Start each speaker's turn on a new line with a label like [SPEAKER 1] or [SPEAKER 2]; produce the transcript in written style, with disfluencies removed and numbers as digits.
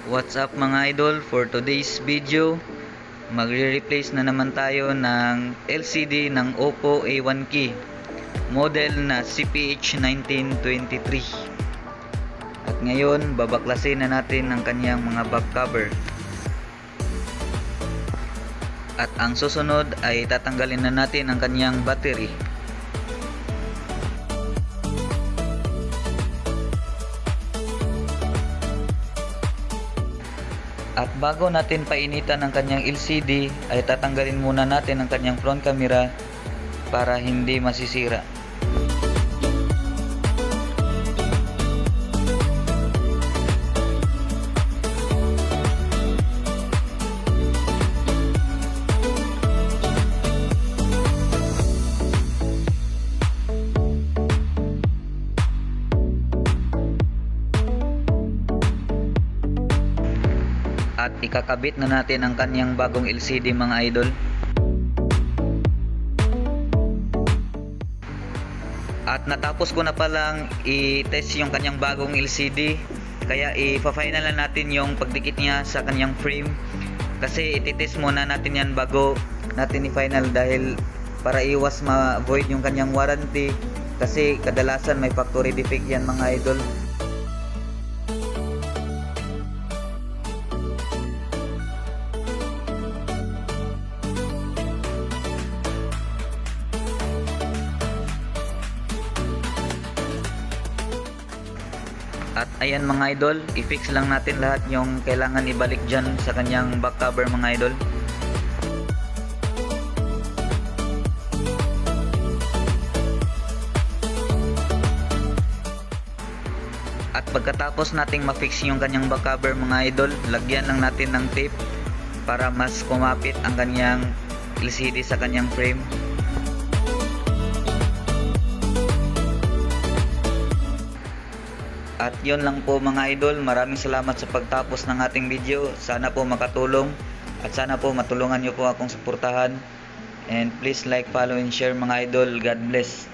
[SPEAKER 1] What's up mga idol, for today's video magre-replace na naman tayo ng LCD ng Oppo A1 Key model na CPH1923. At ngayon babaklasin na natin ang kanyang mga back cover. At ang susunod ay tatanggalin na natin ang kanyang battery. At bago natin painitan ang kanyang LCD ay tatanggalin muna natin ang kanyang front camera para hindi masisira. At ikakabit na natin ang kanyang bagong LCD mga idol. At natapos ko na palang i-test yung kanyang bagong LCD, kaya ipa-final na natin yung pagdikit niya sa kanyang frame, kasi iti-test muna natin yan bago natin i-final, dahil para iwas ma-void yung kanyang warranty, kasi kadalasan may factory defect yan mga idol. At ayan mga idol, i-fix lang natin lahat yung kailangan ibalik dyan sa kanyang back cover mga idol. At pagkatapos nating ma-fix yung kanyang back cover mga idol, lagyan lang natin ng tape para mas kumapit ang kanyang LCD sa kanyang frame. At yun lang po mga idol, maraming salamat sa pagtapos ng ating video. Sana po makatulong at sana po matulungan nyo po akong suportahan. And please like, follow and share mga idol. God bless.